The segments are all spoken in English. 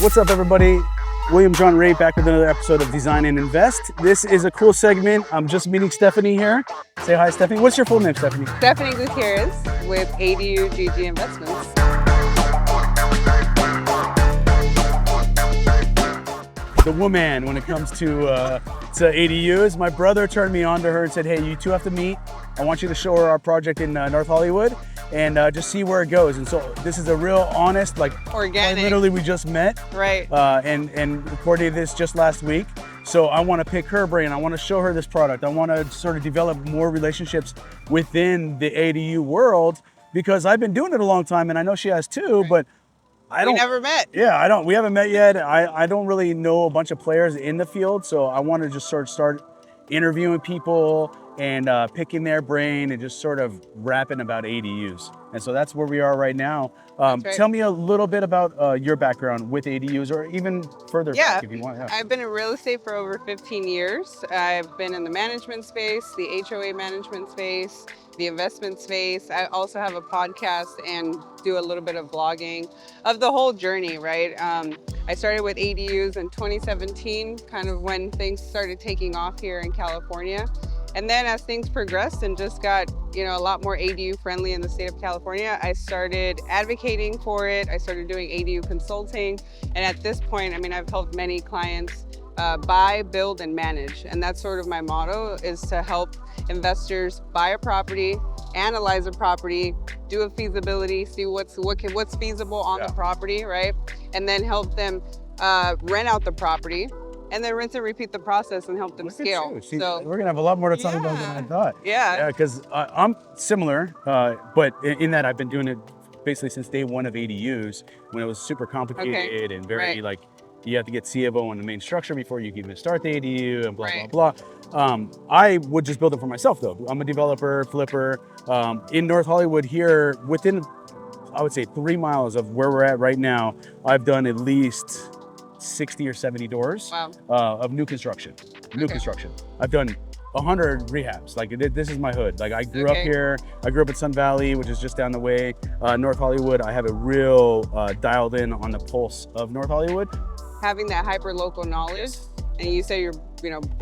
What's up, everybody? William John Ray back with another episode of Design and Invest. This is a cool segment. I'm just meeting Stephanie here. Say hi, Stephanie. What's your full name, Stephanie? Stephanie Gutierrez with ADU GG Investments. The woman when it comes to ADUs. My brother turned me on to her and said, hey, you two have to meet. I want you to show her our project in North Hollywood and just see where it goes. And so this is a real honest, like organic. Literally we just met. Right. And coordinated this just last week. So I want to pick her brain. I want to show her this product. I want to sort of develop more relationships within the ADU world because I've been doing it a long time and I know she has too, but We never met. Yeah, we haven't met yet. I don't really know a bunch of players in the field, so I want to just sort of start interviewing people and picking their brain and just sort of rapping about ADUs. And so that's where we are right now. Right. Tell me a little bit about your background with ADUs or even further back if you want. Yeah. I've been in real estate for over 15 years. I've been in the management space, the HOA management space, the investment space. I also have a podcast and do a little bit of vlogging of the whole journey, right? I started with ADUs in 2017, kind of when things started taking off here in California. And then as things progressed and just got, a lot more ADU friendly in the state of California, I started advocating for it. I started doing ADU consulting. And at this point, I've helped many clients buy, build, and manage. And that's sort of my motto, is to help investors buy a property, analyze a property, do a feasibility, see what's feasible on the property, right? And then help them rent out the property, and then rinse and repeat the process and help them scale. See, so we're gonna have a lot more to talk about than I thought. Yeah, because I'm similar, but in that I've been doing it basically since day one of ADUs, when it was super complicated and very you have to get C of O on the main structure before you can even start the ADU and blah, blah, blah. I would just build it for myself though. I'm a developer, flipper. In North Hollywood here, within, I would say 3 miles of where we're at right now, I've done at least 60 or 70 doors of new construction. I've done 100 rehabs. Like this is my hood. Like I grew up here. I grew up in Sun Valley, which is just down the way. North Hollywood, I have a real dialed in on the pulse of North Hollywood. Having that hyper local knowledge, and you say you're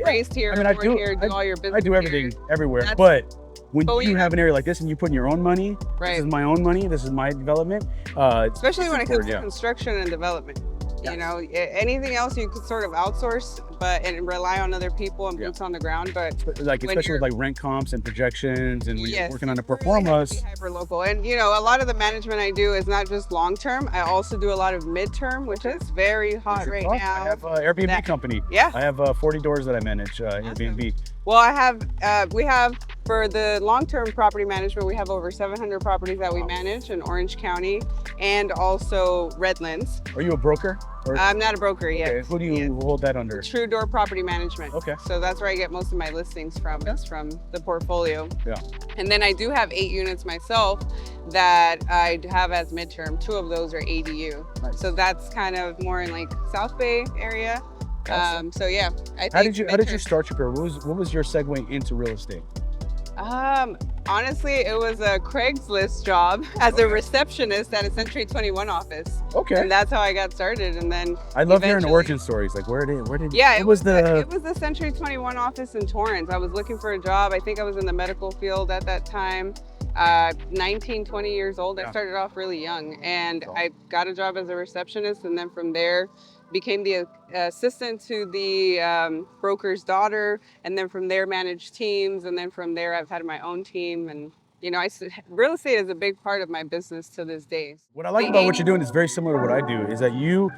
raised here, born here, do all your business. I do everything everywhere, but when you have an area like this and you put in your own money, this is my own money, this is my development. Especially when it comes to construction and development. Anything else you could sort of outsource, and rely on other people and boots on the ground. But like especially with rent comps and projections, and we're working on the performance. Hyper local, and a lot of the management I do is not just long term. I also do a lot of midterm, which is very hot right now. I have an Airbnb company. Yeah, I have 40 doors that I manage Airbnb. Well, we have for the long-term property management, we have over 700 properties that we manage in Orange County and also Redlands. Are you a broker? I'm not a broker yet. Okay. Who do you hold that under? True Door Property Management. Okay. So that's where I get most of my listings from. It's from the portfolio. Yeah. And then I do have 8 units myself that I have as midterm. 2 of those are ADU. Nice. So that's kind of more in like South Bay area. Awesome. So yeah, I think how did you start your career? What was your segue into real estate? Honestly, it was a Craigslist job as a receptionist at a Century 21 office. Okay. And that's how I got started. And then I love hearing origin stories. Like where did it was the Century 21 office in Torrance. I was looking for a job. I think I was in the medical field at that time. 19, 20 years old. I started off really young, and I got a job as a receptionist, and then from there became the assistant to the broker's daughter, and then from there managed teams, and then from there I've had my own team, and real estate is a big part of my business to this day. What I like about what you're doing is very similar to what I do, is that you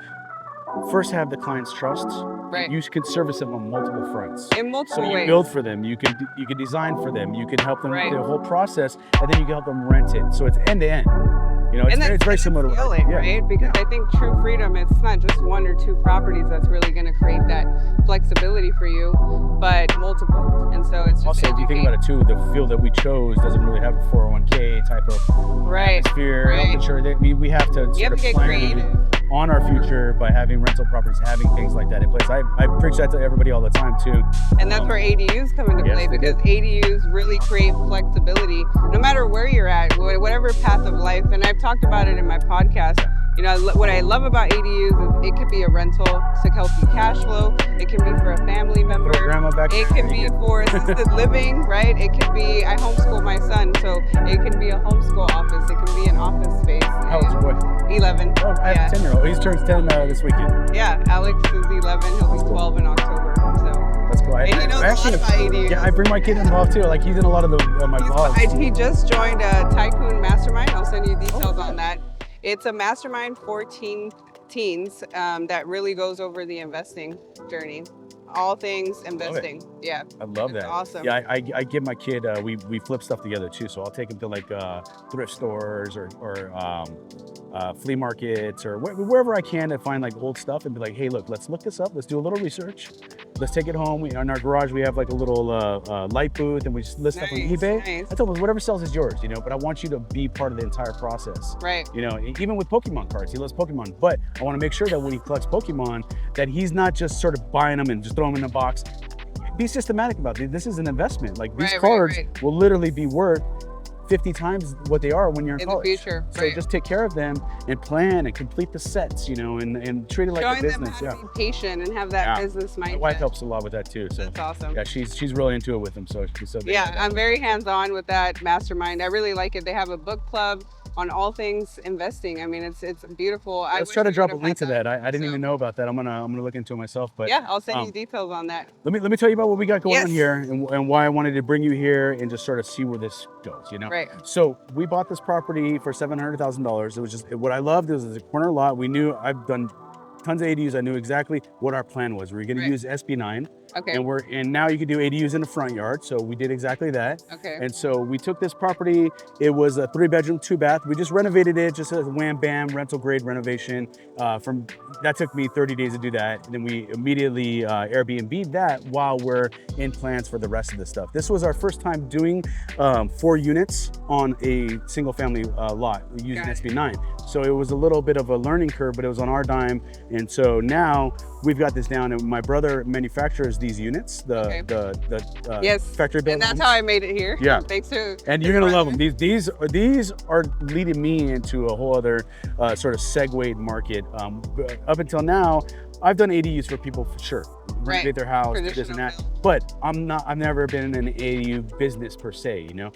first have the client's trust. Right. You can service them on multiple fronts. In multiple ways. So you build for them, you can design for them, you can help them with the whole process, and then you can help them rent it. So it's end to end. It's very similar to what right? Because I think true freedom, it's not just 1 or 2 properties that's really going to create that flexibility for you, but multiple. And so it's just also, if you think about it too, the field that we chose doesn't really have a 401k type of atmosphere, health insurance. We have to sort of plan on our future by having rental properties, having things like that in place. I preach that to everybody all the time too. And that's where ADUs come into play, because ADUs really create flexibility no matter where you're at, whatever path of life. And I've talked about it in my podcast. You know, what I love about ADUs is it could be a rental to help you cash flow. It can be for a family member. Throw grandma back It there. can be for assisted living, right? It can be, I homeschool my son, so it can be a homeschool office. It can be an office space. How old's your boy? 11. Oh, I have a 10-year-old. He turns 10 this weekend. Yeah, Alex is 11. He'll be 12 in October. So that's cool. and he knows a lot about ADUs. Yeah, I bring my kid involved too. Like he's in a lot of my vlogs. He just joined a Tycoon Mastermind. I'll send you details on that. It's a mastermind for teens that really goes over the investing journey. All things investing. Yeah. I love that. Awesome. Yeah, I give my kid, we flip stuff together too. So I'll take him to like thrift stores or flea markets or wherever I can to find like old stuff and be like, hey, look, let's look this up. Let's do a little research. Let's take it home. In our garage, we have like a little light booth and we just list stuff on eBay. Nice. I tell them whatever sells is yours, you know, but I want you to be part of the entire process. Right. You know, even with Pokemon cards, he loves Pokemon, but I want to make sure that when he collects Pokemon, that he's not just sort of buying them and just throwing them in a box. Be systematic about it. This is an investment. Like these cards will literally be worth 50 times what they are when you're in college. The future. So just take care of them and plan and complete the sets, you know, and treat it like a business. Showing them how to be patient and have that business mindset. My wife helps a lot with that too. So that's awesome. Yeah, she's really into it with them. So she's so yeah, I'm very hands-on with that mastermind. I really like it. They have a book club on all things investing. I mean, it's beautiful. Let's try to drop a link to that. I didn't even know about that. I'm gonna look into it myself. But yeah, I'll send you details on that. Let me tell you about what we got going on here and why I wanted to bring you here and just sort of see where this goes. You know. Right. So we bought this property for $700,000. It was just what I loved. It was a corner lot. We knew I've done tons of ADUs. I knew exactly what our plan was. We were going to use SB9. Okay. And now you can do ADUs in the front yard. So we did exactly that. Okay. And so we took this property. It was a 3-bedroom, 2-bath. We just renovated it, just a wham bam rental grade renovation. That took me 30 days to do that. And then we immediately Airbnb'd that while we're in plans for the rest of the stuff. This was our first time doing 4 units on a single family lot using SB9. So it was a little bit of a learning curve, but it was on our dime. And so now we've got this down, and my brother manufactures these units, the factory built. And that's how I made it here. Yeah. Thanks to. And you're gonna love them. These are leading me into a whole other sort of segued market. Up until now, I've done ADUs for people for sure. Renovate their house, this and that. But I've never been in an ADU business per se, you know,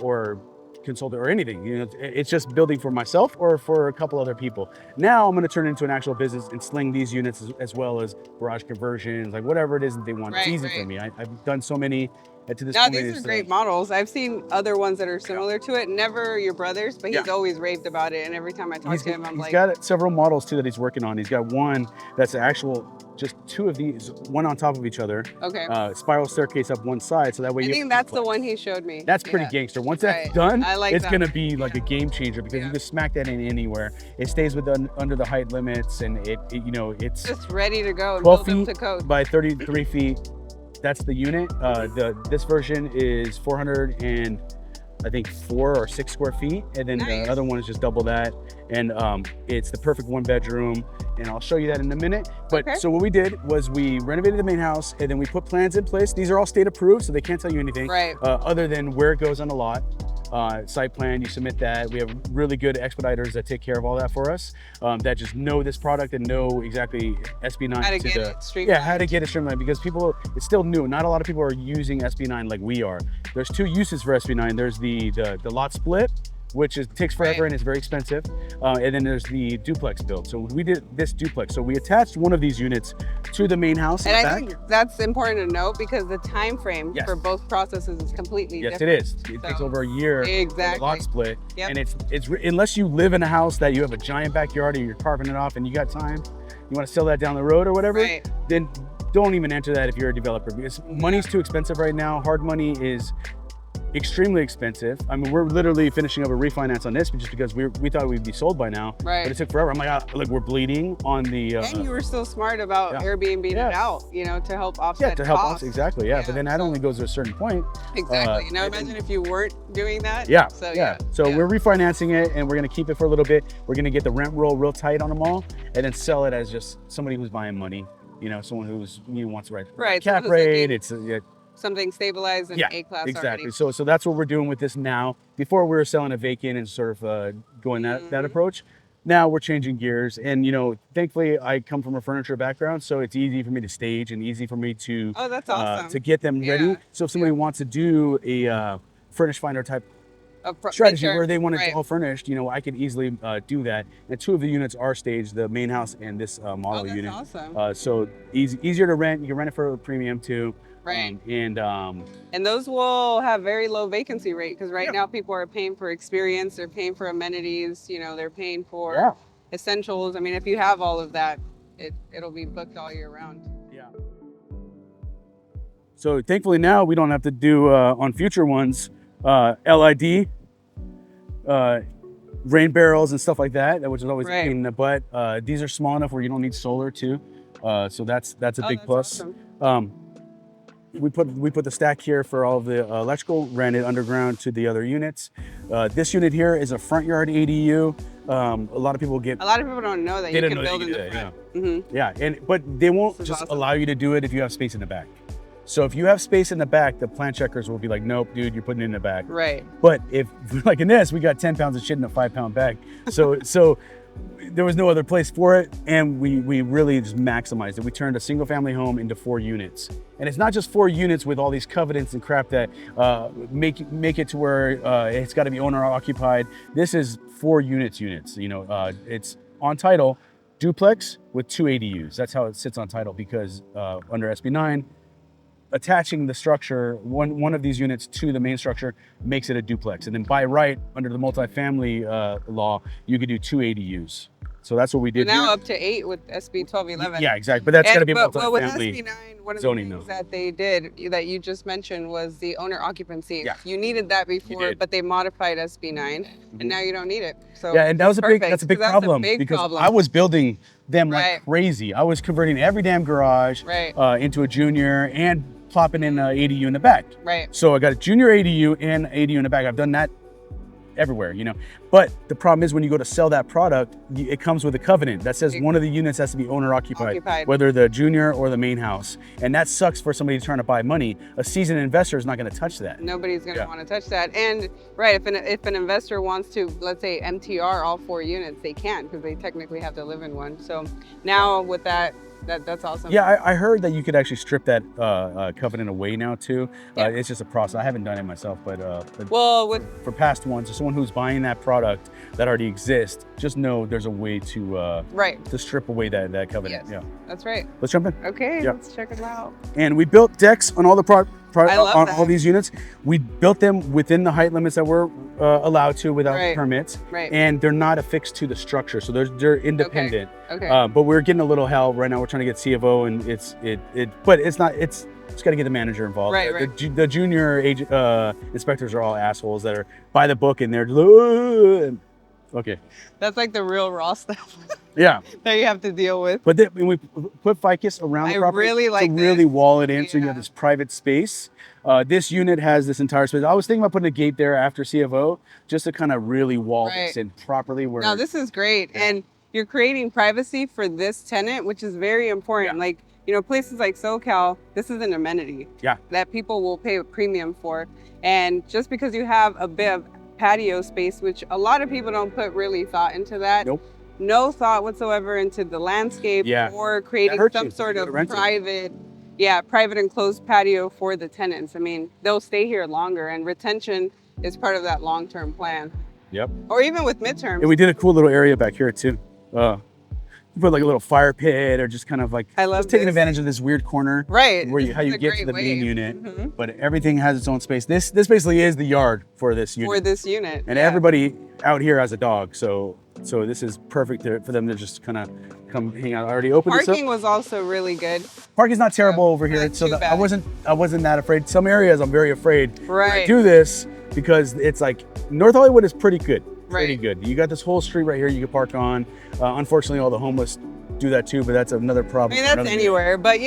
or consultant or anything. You know, it's just building for myself or for a couple other people. Now I'm going to turn it into an actual business and sling these units as well as garage conversions, like whatever it is that they want. It's easy for me. I've done so many to this point. These are great models. I've seen other ones that are similar to it. Never your brother's, but he's always raved about it. And every time I talk to him, I'm like, he's got several models too that he's working on. He's got one that's actual, just 2 of these, one on top of each other. Okay. Spiral staircase up one side, so that way I think that's the one he showed me. That's pretty gangster. Once that's done, it's that. gonna be like a game changer because you can smack that in anywhere. It stays under the height limits, and it you know, it's just ready to go. 12 feet to code by 33 feet. That's the unit. This version is 404 or 6 square feet, and then the other one is just double that. And it's the perfect 1-bedroom, and I'll show you that in a minute. But so what we did was we renovated the main house, and then we put plans in place. These are all state approved, so they can't tell you anything other than where it goes on the lot. Site plan, you submit that. We have really good expediters that take care of all that for us, that just know this product and know exactly SB9 how to get it streamlined. How to get it streamlined, because it's still new. Not a lot of people are using SB9 like we are. There's 2 uses for SB9. There's the lot split, which takes forever and is very expensive. And then there's the duplex build. So we did this duplex. So we attached one of these units to the main house. And I think that's important to note because the time frame for both processes is completely different. Yes, it is. It takes over a year. Exactly. Lot split. And it's unless you live in a house that you have a giant backyard and you're carving it off and you got time, you want to sell that down the road or whatever, then don't even enter that if you're a developer, because money's too expensive right now. Hard money is extremely expensive. I mean, we're literally finishing up a refinance on this just because we thought we'd be sold by now. But it took forever. I'm like, look, we're bleeding on the. And you were still smart about Airbnb it out, you know, to help offset costs. Exactly. But then that only goes to a certain point. Exactly. Now imagine if you weren't doing that. So we're refinancing it, and we're gonna keep it for a little bit. We're gonna get the rent roll real tight on them all, and then sell it as just somebody who's buying money. You know, someone who's wants to write cap rate. It's something stabilized in A-class exactly. So that's what we're doing with this now. Before we were selling a vacant and sort of going that approach. now we're changing gears, and thankfully I come from a furniture background, so it's easy for me to stage and easy for me to Oh, that's awesome. to get them ready. Yeah. So if somebody wants to do a furnish finder type Make strategy sure- where they want it right. all furnished, I can easily do that. And 2 of the units are staged, the main house and this model Oh, that's unit. awesome. So easier to rent. You can rent it for a premium too. Right. And those will have very low vacancy rate because right now people are paying for experience, they're paying for amenities, they're paying for essentials. I mean, if you have all of that, it'll be booked all year round. Yeah. So thankfully now we don't have to do on future ones LID, rain barrels and stuff like that, which is always a pain in the butt. These are small enough where you don't need solar too. So that's a big plus. Awesome. We put the stack here for all of the electrical, ran it underground to the other units. This unit here is a front yard ADU. A lot of people don't know that you can build in the front. Yeah, but they won't just allow you to do it if you have space in the back. So if you have space in the back, the plan checkers will be like, nope, dude, you're putting it in the back. Right. But if, like in this, we got 10 pounds of shit in a 5-pound bag. So there was no other place for it, and we really just maximized it. We turned a single family home into 4 units. And it's not just 4 units with all these covenants and crap that make it to where it's got to be owner occupied. This is 4 units. It's on title, duplex with 2 ADUs. That's how it sits on title, because under SB 9, attaching the structure, one of these units to the main structure makes it a duplex. And then by right, under the multifamily law, you could do 2 ADUs. So that's what we did. Now here. up to 8 with SB 1211. Yeah, exactly. But that's got to be but with multifamily SB 9, one of the zoning things though. that they did that you just mentioned was the owner occupancy. Yeah. You needed that before, but they modified SB 9, and now you don't need it. So yeah, and that was that's a big problem because problem. I was building them like crazy. I was converting every damn garage into a junior and plopping in an ADU in the back. Right. So I got a junior ADU and ADU in the back. I've done that everywhere, But the problem is when you go to sell that product, it comes with a covenant that says one of the units has to be owner occupied, whether the junior or the main house. And that sucks for somebody trying to buy money. A seasoned investor is not going to touch that. Nobody's going to want to touch that. And if an investor wants to, let's say, MTR all 4 units, they can, because they technically have to live in one. So now with that's awesome. Yeah, I heard that you could actually strip that covenant away now too. It's just a process. I haven't done it myself, but for past ones, or someone who's buying that product that already exists, just know there's a way to strip away that covenant. Yes. Yeah, that's right. Let's jump in. Okay, let's check it out. And we built decks on all the on all these units. We built them within the height limits that we're allowed to without permits. Right. And they're not affixed to the structure, so they're independent. Okay. But we're getting a little help right now. We're trying to get C of O, and but it's not. It's got to get the manager involved. Right. The junior inspectors are all assholes that are by the book, and they're okay. That's like the real raw stuff. Yeah. That you have to deal with. But then we put ficus around the property to really wall it in, so you have this private space. This unit has this entire space. I was thinking about putting a gate there after C of O, just to kind of really wall this in properly. No, this is great. And you're creating privacy for this tenant, which is very important. Like, places like SoCal, this is an amenity that people will pay a premium for. And just because you have a bit of patio space, which a lot of people don't put really thought into that. Nope. No thought whatsoever into the landscape or creating some sort of private enclosed patio for the tenants. I mean, they'll stay here longer, and retention is part of that long-term plan. Yep. Or even with midterms. And we did a cool little area back here too. We put like a little fire pit, or just kind of like taking advantage of this weird corner, where how you get to the main unit. But everything has its own space. This basically is the yard for this unit. And everybody out here has a dog, so this is perfect for them to just kind of come hang out. I already opened this up. Parking was also really good. Parking's not terrible over here, so I wasn't that afraid. Some areas I'm very afraid when I do this, because it's like North Hollywood is pretty good. Pretty good. You got this whole street right here you can park on. Unfortunately, all the homeless do that too, but that's another problem. I mean, that's anywhere, but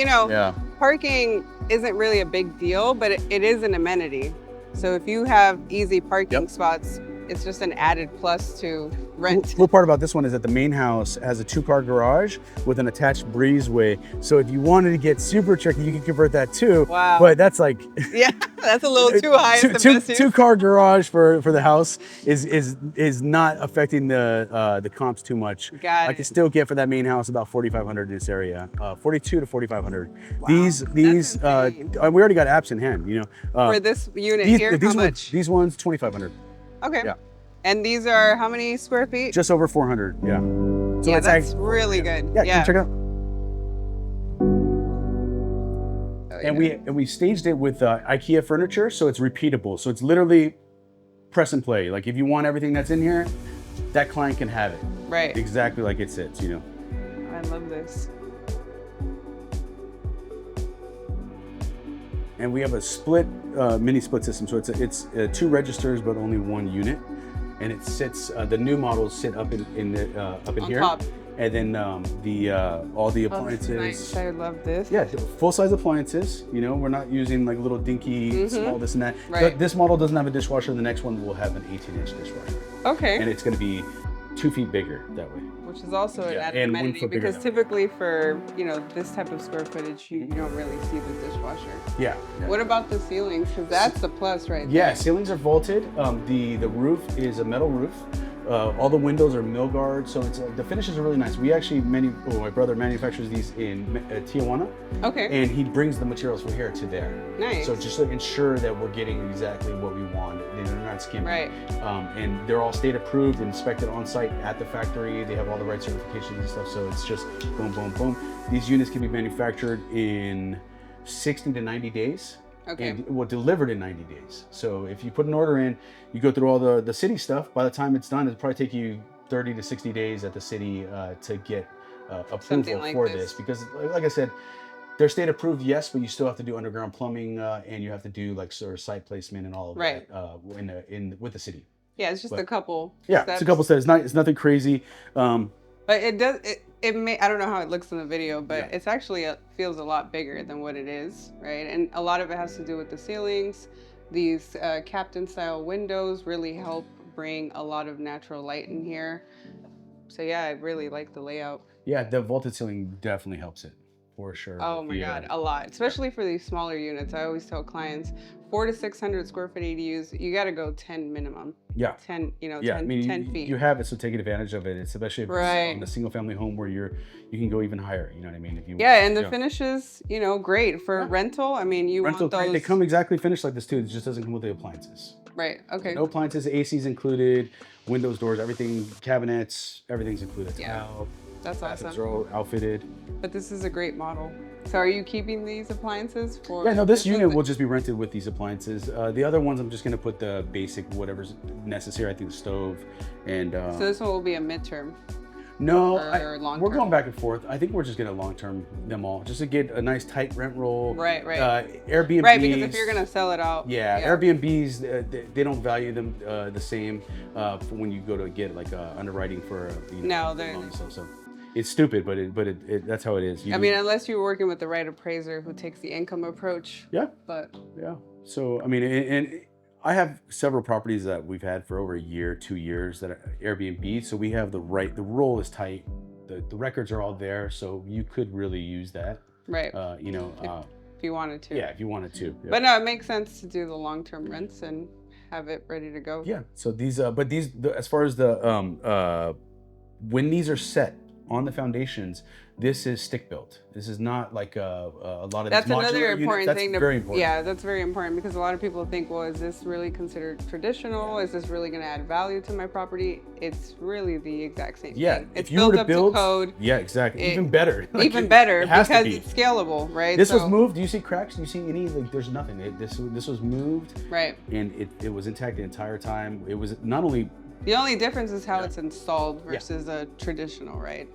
parking isn't really a big deal, but it is an amenity. So if you have easy parking spots, it's just an added plus to rent. Cool part about this one is that the main house has a 2-car garage with an attached breezeway. So if you wanted to get super tricky, you can convert that too. Wow. But that's like Yeah, that's a little too high. Two-car garage for the house is not affecting the comps too much. I can still get for that main house about 4,500 in this area, 42 to 4,500. Wow, these we already got apps in hand. You know, for this unit here, how much? These ones 2,500. Okay. Yeah. And these are how many square feet? Just over 400. Yeah. So yeah, that's really good. Yeah. Check it out. And we staged it with IKEA furniture, so it's repeatable. So it's literally press and play. Like if you want everything that's in here, that client can have it. Right. Exactly like it sits, you know. I love this. And we have a split, mini split system. So it's 2 registers, but only 1 unit. And it sits, the new models sit up in here. Top. And then all the appliances. Oh, nice. I love this. Yeah, full-size appliances. You know, we're not using like little dinky, small this and that. Right. This model doesn't have a dishwasher. The next one will have an 18-inch dishwasher. Okay. And it's going to be 2 feet bigger that way. Which is also an added and 1 amenity foot bigger because typically for, you know, this type of square footage, you don't really see the dishwasher. Yeah. What about the ceilings? Because that's the plus right there. Yeah, ceilings are vaulted. The roof is a metal roof. All the windows are mill guard, so it's the finishes are really nice. We actually my brother manufactures these in Tijuana. Okay. And he brings the materials from here to there. Nice. So just to ensure that we're getting exactly what we want, they're not skimming. Right. And they're all state approved and inspected on site at the factory. They have all the right certifications and stuff. So it's just boom, boom, boom. These units can be manufactured in 60 to 90 days. Okay. And delivered in 90 days. So if you put an order in, you go through all the city stuff. By the time it's done, it'll probably take you 30 to 60 days at the city to get approval like for this. Because like I said, they're state approved, yes, but you still have to do underground plumbing and you have to do like sort of site placement and all of that with the city. Yeah, it's just a couple. Yeah, steps. It's a couple steps. It's nothing crazy. But it may, I don't know how it looks in the video, but it's actually feels a lot bigger than what it is, right? And a lot of it has to do with the ceilings. These captain style windows really help bring a lot of natural light in here. So yeah, I really like the layout. Yeah, the vaulted ceiling definitely helps it for sure. Oh my God, a lot, especially for these smaller units. I always tell clients 400 to 600 square foot ADUs, you got to go 10 minimum. Yeah. 10, 10 feet. You have it, so take advantage of it. It's especially if it's on a single family home where you can go even higher. You know what I mean? If you and the finishes, great for rental. I mean, you rental, want those. They come exactly finished like this too. It just doesn't come with the appliances. Right. Okay. No appliances, AC's included, windows, doors, everything, cabinets, everything's included. Yeah. That's awesome. They're all outfitted. But this is a great model. So are you keeping these appliances for? Yeah, no, this unit will just be rented with these appliances. The other ones, I'm just going to put the basic, whatever's necessary. I think the stove and... so this one will be a midterm? No, long-term? We're going back and forth. I think we're just going to long-term them all, just to get a nice tight rent roll. Right. Airbnbs. Right, because if you're going to sell it out. Yeah. Airbnbs, they don't value them the same for when you go to get like underwriting for no, they're... So it's stupid, but that's how it is. I mean, unless you're working with the right appraiser who takes the income approach. Yeah. But yeah. So I mean, and I have several properties that we've had for over a year, 2 years that are Airbnb. So we have the roll is tight. The records are all there, so you could really use that. Right. If you wanted to. Yeah, if you wanted to. Yeah. But no, it makes sense to do the long-term rents and have it ready to go. Yeah. So these, as far as the when these are set on the foundations, this is stick built. This is not like a lot of. That's these another important units. thing. That's very important. Yeah, that's very important because a lot of people think, well, is this really considered traditional? Is this really going to add value to my property? It's really the exact same thing. It's if you were to build to code. Yeah, exactly. Even better. Even better because be. it's scalable, right? This was moved. Do you see cracks? Do you see any? Like, there's nothing. This was moved. Right. And it was intact the entire time. It was not only. The only difference is how it's installed versus a traditional, right?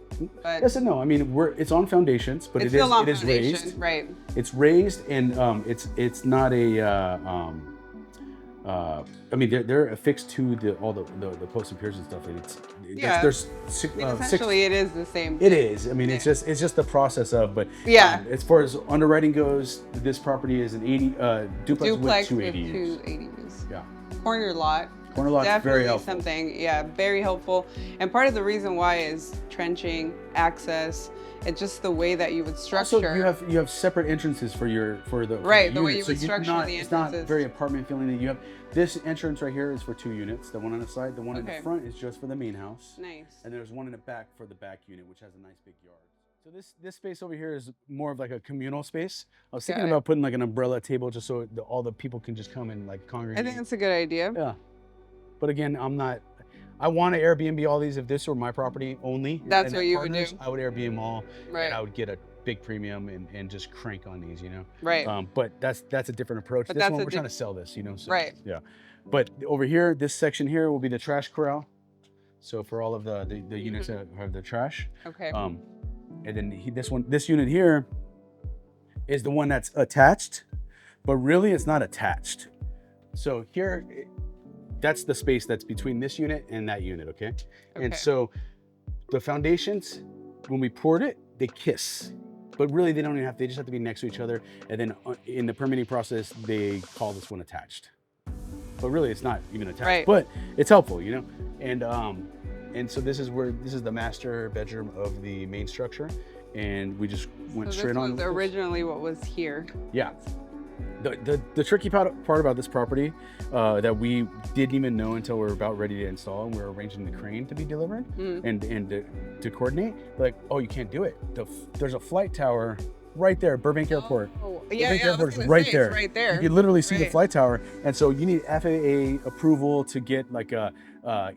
But yes and no. I mean, it's on foundations, but it is raised. Right. It's raised, and it's not a. I mean, they're affixed to all the posts and piers and stuff. There's essentially it is the same. It is. I mean, it's just the process of. But as far as underwriting goes, this property is an 80 duplex with 2 ADUs. Two ADUs. Yeah. Corner lot. Corner lock's Definitely very helpful. something, yeah, very helpful. And part of the reason why is trenching, access, and just the way that you would structure. Also, you have separate entrances for the Right, the way units. you would structure the It's not entrances. very apartment feeling. That you have this entrance right here is for 2 units. The one on the side, the one in the front is just for the main house. Nice. And there's one in the back for the back unit, which has a nice big yard. So this space over here is more of like a communal space. I was thinking about putting like an umbrella table just so all the people can just come and like congregate. I think that's a good idea. Yeah. But again, I want to Airbnb all these if this were my property only. That's what you would do. I would Airbnb them all. Right. And I would get a big premium and just crank on these, you know? Right. But that's a different approach. But This one, we're trying to sell this, you know? So, right. Yeah. But over here, this section here will be the trash corral. So for all of the units that have the trash. Okay. And then this unit here is the one that's attached, but really it's not attached. So here, that's the space that's between this unit and that unit, okay? And so the foundations, when we poured it, they kiss. But really they don't even have, they just have to be next to each other. And then in the permitting process, they call this one attached. But really it's not even attached, but it's helpful, you know? And so this is the master bedroom of the main structure. And we just went straight on. This was originally what was here. Yeah. The tricky part about this property that we didn't even know until we were about ready to install, and we were arranging the crane to be delivered and to coordinate, like, oh, you can't do it. There's a flight tower right there, Burbank Airport. Burbank Airport is right there. Right there. You can literally see the flight tower, and so you need FAA approval to get like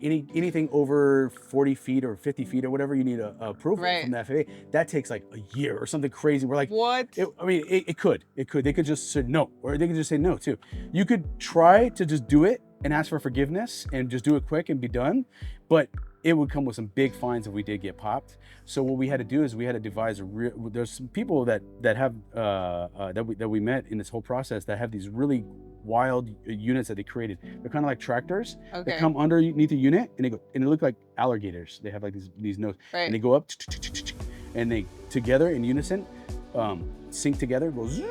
anything over 40 feet or 50 feet or whatever. You need a approval from the FAA. That takes like a year or something crazy. We're like, what? It could. They could just say no, or they could just say no too. You could try to just do it and ask for forgiveness and just do it quick and be done, but it would come with some big fines if we did get popped. So what we had to do is we had to devise there's some people that have that we met in this whole process that have these really wild units that they created. They're kind of like tractors. They come underneath the unit and they look like alligators. They have like these noses, and they go up and they together in unison sync together, goes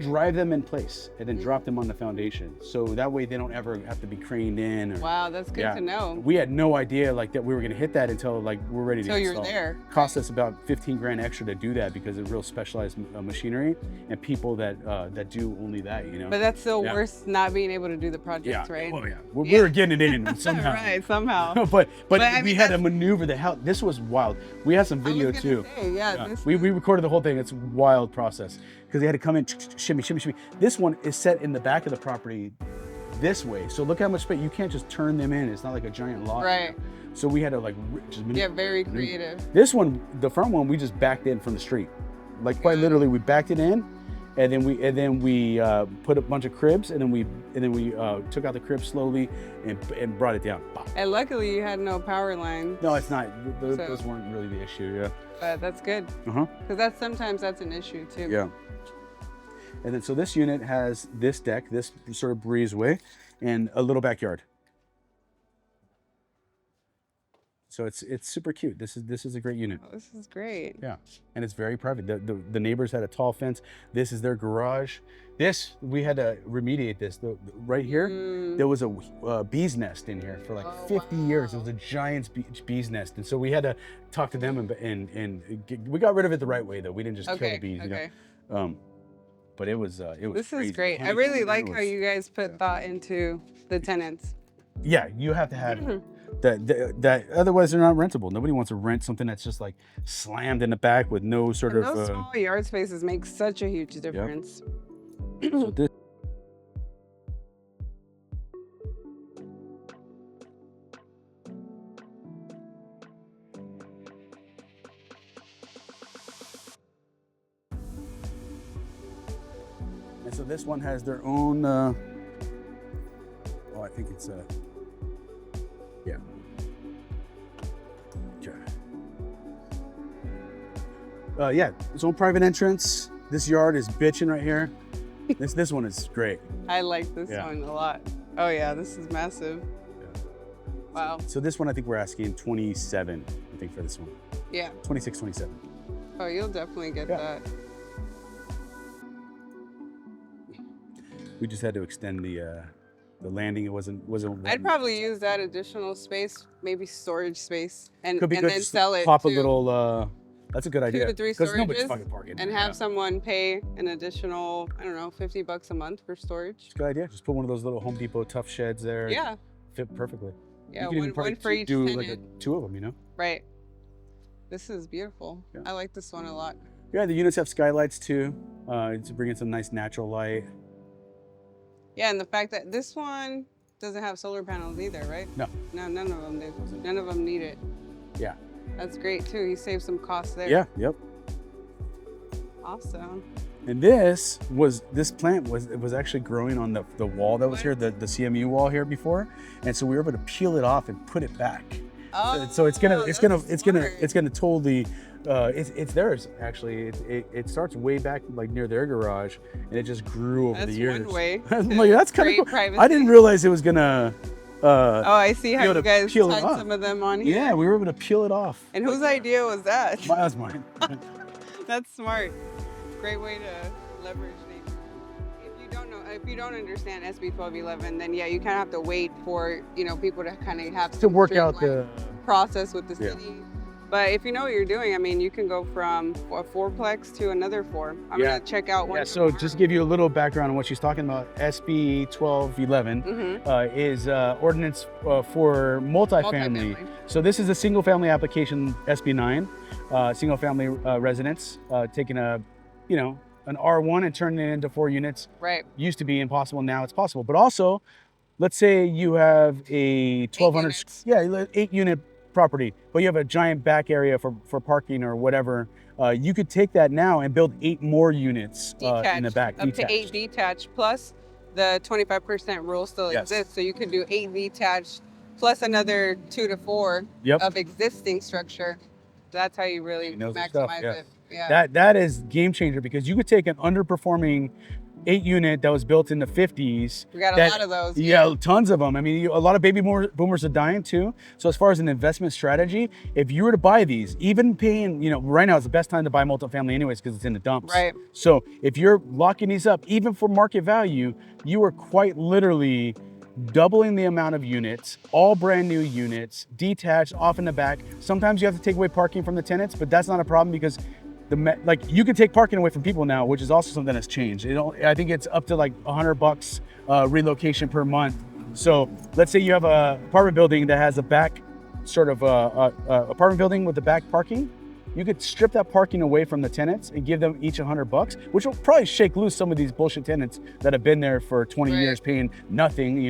drive them in place, and then drop them on the foundation. So that way they don't ever have to be craned in. Or, wow, that's good to know. We had no idea like that we were gonna hit that until like we're ready to install. Until you're there. Cost us about 15 grand extra to do that because of real specialized machinery and people that do only that, you know. But that's still worse not being able to do the project, right? Well, we were getting it in somehow. Right, somehow. but we had to maneuver the hell. This was wild. We had some video too. We recorded the whole thing. It's a wild process because they had to come in, shimmy. This one is set in the back of the property this way. So look how much space. You can't just turn them in. It's not like a giant lot. Right. So we had to like just very creative. This one, the front one, we just backed in from the street. Like quite literally, we backed it in, and then we put a bunch of cribs, and then we took out the cribs slowly and brought it down. And luckily, you had no power line. No, it's not. Those weren't really the issue. Yeah. But that's good. Because sometimes that's an issue too. Yeah. And then so this unit has this deck, this sort of breezeway, and a little backyard. So it's super cute. This is a great unit. Oh, this is great. Yeah, and it's very private. The neighbors had a tall fence. This is their garage. We had to remediate this. Right here, there was a bee's nest in here for like 50 years. It was a giant bee's nest, and so we had to talk to them and we got rid of it the right way though. We didn't just kill the bees, you know. But it was This crazy. is great. I really like how you guys put thought into the tenants. Yeah, you have to have that. Otherwise, they're not rentable. Nobody wants to rent something that's just like slammed in the back with no sort of. Those small yard spaces make such a huge difference. So this. And so this one has their own, I think it's, yeah. Okay. Yeah, its own private entrance. This yard is bitching right here. This one is great. I like this one a lot. Oh yeah, this is massive. Yeah. Wow. So this one, I think we're asking 27, I think for this one. Yeah. 26, 27. Oh, you'll definitely get that. We just had to extend the landing, it wasn't. I'd probably use that additional space, maybe storage space, and Could be good. then Just sell it pop a to little. That's a good 2 idea. to 3 Because nobody's storages, fucking parking. and have someone pay an additional, I don't know, $50 a month for storage. It's a good idea. Just put one of those little Home Depot tough sheds there. Yeah. Fit perfectly. Yeah, you can even probably one for each do tenant. like 2 of them, you know? Right. This is beautiful. Yeah. I like this one a lot. Yeah, the units have skylights too, to bring in some nice natural light. Yeah, and the fact that this one doesn't have solar panels either, right? No. No, none of them do. None of them need it. Yeah. That's great too. You save some costs there. Yeah, yep. Awesome. And this plant was actually growing on the wall that was here, the CMU wall here before, and so we were able to peel it off and put it back. Oh, so it's gonna smart. totally. It's theirs actually. It starts way back like near their garage, and it just grew over the years. One way. I'm like, that's kind of cool. Privacy. I didn't realize it was gonna. Oh, I see how you guys peel it tied off. some of them on here. Yeah, we were able to peel it off. And whose idea was that? That was mine. That's smart. Great way to leverage nature. If you don't understand SB 1211, then yeah, you kind of have to wait for people to kind of have to work out the process with the city. But if you know what you're doing, I mean, you can go from a fourplex to another 4. I'm gonna check out one. Yeah. So just to give you a little background on what she's talking about, SB 1211 is ordinance for multifamily. So this is a single family application, SB 9, single family residence, taking an R1 and turning it into 4 units. Right. Used to be impossible, now it's possible. But also, let's say you have a 1,200, 8 unit property, but you have a giant back area for parking or whatever. You could take that now and build 8 more units in the back. Up to 8 detached, plus the 25% rule still exists. So you could do 8 detached plus another 2 to 4 of existing structure. That's how you really maximize it. Yeah. That is game changer, because you could take an underperforming 8 unit that was built in the 50s. We got a lot of those. Yeah, tons of them. I mean, a lot of baby boomers are dying too. So as far as an investment strategy, if you were to buy these, even paying, right now is the best time to buy multifamily anyways, because it's in the dumps. Right. So if you're locking these up, even for market value, you are quite literally doubling the amount of units, all brand new units, detached, off in the back. Sometimes you have to take away parking from the tenants, but that's not a problem, because you can take parking away from people now, which is also something that's changed. I think it's up to like $100 relocation per month. So let's say you have a apartment building that has a back apartment building with the back parking. You could strip that parking away from the tenants and give them each $100, which will probably shake loose some of these bullshit tenants that have been there for 20 years paying nothing,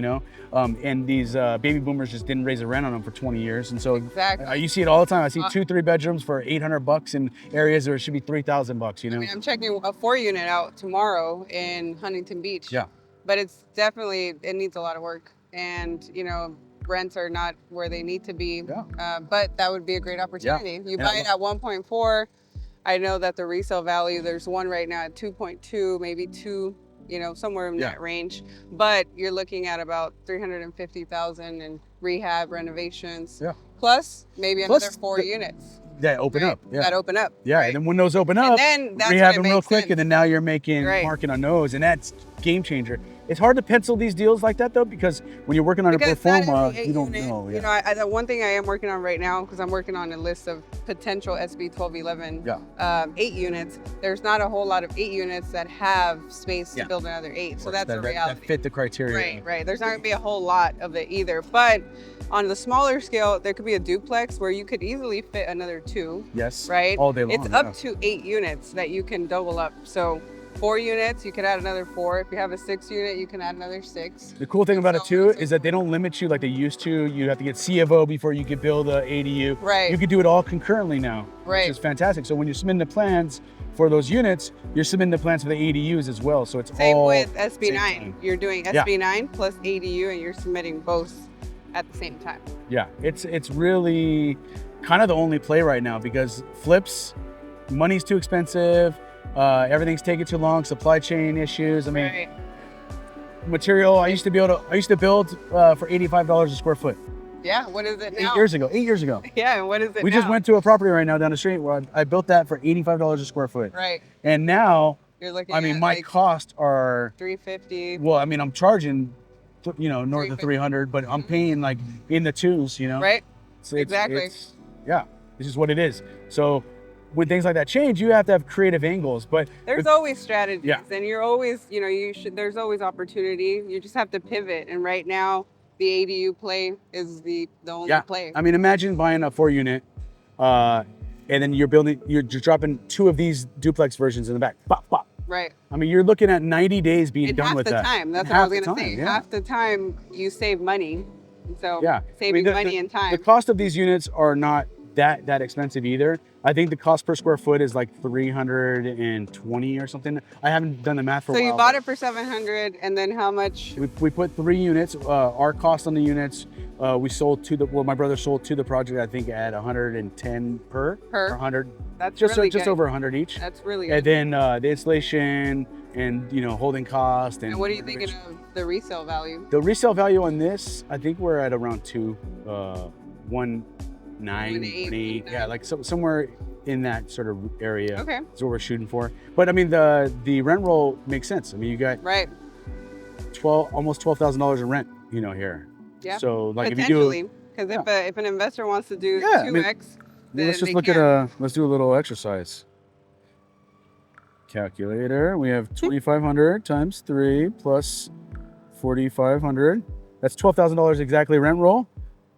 and these baby boomers just didn't raise the rent on them for 20 years. And so you see it all the time. I see 2-3 bedrooms for $800 in areas where it should be $3,000, I mean, I'm checking a 4 unit out tomorrow in Huntington Beach. Yeah. But it needs a lot of work. And, rents are not where they need to be. Yeah. But that would be a great opportunity. Yeah. You buy it at 1.4. I know that the resale value, there's one right now at 2.2, maybe 2, somewhere in that range. But you're looking at about $350,000 in rehab renovations. Yeah. Plus maybe another 4 units. That open up. Yeah. That open up. Yeah. Right. And then when those open up, then rehab them real quick, and then now you're making marking on those, and that's game changer. It's hard to pencil these deals like that though, because when you're working on a pro forma, you don't know. Yeah. The one thing I am working on right now, because I'm working on a list of potential SB 1211 8 units. There's not a whole lot of 8 units that have space to build another 8. So that's a reality. That fit the criteria. Right. There's not going to be a whole lot of it either. But on the smaller scale, there could be a duplex where you could easily fit another 2. Yes. Right. All day long. It's up to 8 units that you can double up. So 4 units, you could add another 4. If you have a 6 unit, you can add another 6. The cool thing about it too is that they don't limit you like they used to. You have to get C of O before you could build a ADU. Right. You could do it all concurrently now, which is fantastic. So when you're submitting the plans for those units, you're submitting the plans for the ADUs as well. So it's same all with SB9. You're doing SB9 plus ADU, and you're submitting both at the same time. Yeah, it's really kind of the only play right now, because flips, money's too expensive. Everything's taking too long. Supply chain issues. I mean, material. I used to build for $85 a square foot. Yeah. What is it now? 8 years ago. 8 years ago. Yeah. And what is it now? We just went to a property right now down the street where I built that for $85 a square foot. Right. And now, you're looking. I mean, my costs are $350. Well, I mean, I'm charging north of 300, but I'm paying like in the twos, Right. So Exactly. Yeah, this is what it is. So when things like that change, you have to have creative angles. But There's always strategies, Yeah. and you're always, there's always opportunity. You just have to pivot. And right now, the ADU play is the only play. I mean, imagine buying a 4-unit, and then you're dropping 2 of these duplex versions in the back. Pop, pop. Right. I mean, you're looking at 90 days being And done half with the that. time, that's And what I was half the gonna say. time, yeah. Half the time you save money. So Yeah, saving money and time. The cost of these units are not that expensive either. I think the cost per square foot is like 320 or something. I haven't done the math for a while. So you bought it for 700, and then how much? We put 3 units. Our cost on the units, we sold my brother sold to the project, I think at 110 per. Or 100. That's just really just good. over 100 each. That's really good. And then the installation and holding cost and what are you thinking of the resale value? The resale value on this, I think we're at around 1.9, yeah, like somewhere in that sort of area. Okay. Is what we're shooting for. But I mean, the rent roll makes sense. I mean, you got right almost $12,000 in rent, here. Yeah. So like if you do, because if an investor wants to do 2x, then let's just look at let's do a little exercise. Calculator. We have 2,500 times 3 plus 4,500. That's $12,000 exactly rent roll.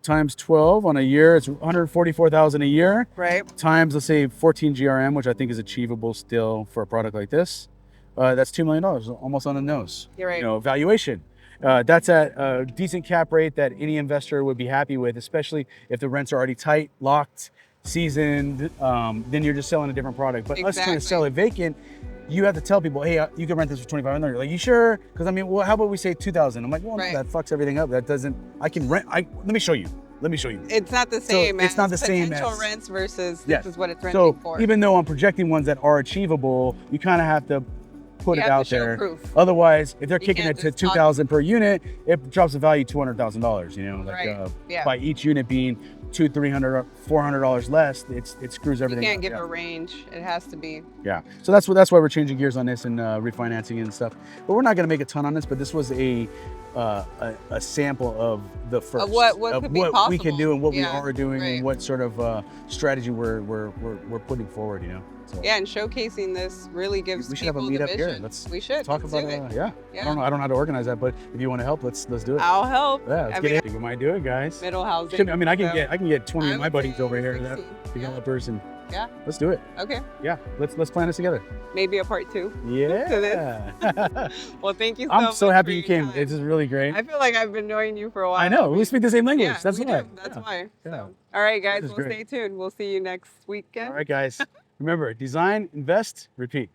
Times 12 on a year, it's 144,000 a year. Right. Times, let's say 14 GRM, which I think is achievable still for a product like this. That's $2 million, almost on the nose. You're right. Valuation. That's at a decent cap rate that any investor would be happy with, especially if the rents are already tight, locked, seasoned. Then you're just selling a different product. But us trying to sell it vacant, you have to tell people, hey, you can rent this for $2,500. You're like, you sure? Because I mean, how about we say $2,000? I'm like, well, no, that fucks everything up. That doesn't. I can rent. Let me show you. It's not the same. It's not the same as potential rents versus this is what it's renting so for. Even though I'm projecting ones that are achievable, you kind of have to put it out there. Proof. Otherwise, if they're kicking it to $2,000 per unit, it drops the value $200,000. By each unit being $200, $300, $400 less, it screws everything. You can't give a range. It has to be. Yeah. So that's why we're changing gears on this and refinancing and stuff. But we're not going to make a ton on this. But this was a sample of the first of what we can do and what we are doing and what sort of strategy we're putting forward. So. Yeah, and showcasing this really gives. We should have a meetup here. We should talk about it. Yeah. I don't know how to organize that, but if you want to help, let's do it. I'll help. Yeah, let's get it. We might do it, guys. Middle housing. I mean, I can get 20 of my buddies over here, developers, and let's do it. Okay. Yeah, let's plan this together. Maybe a part 2. Yeah. Well, thank you so much. I'm so happy you came. This is really great. I feel like I've been knowing you for a while. I know. We speak the same language. Yeah, That's why. That's why. Yeah. So, all right, guys. Stay tuned. We'll see you next weekend. All right, guys. Remember, design, invest, repeat.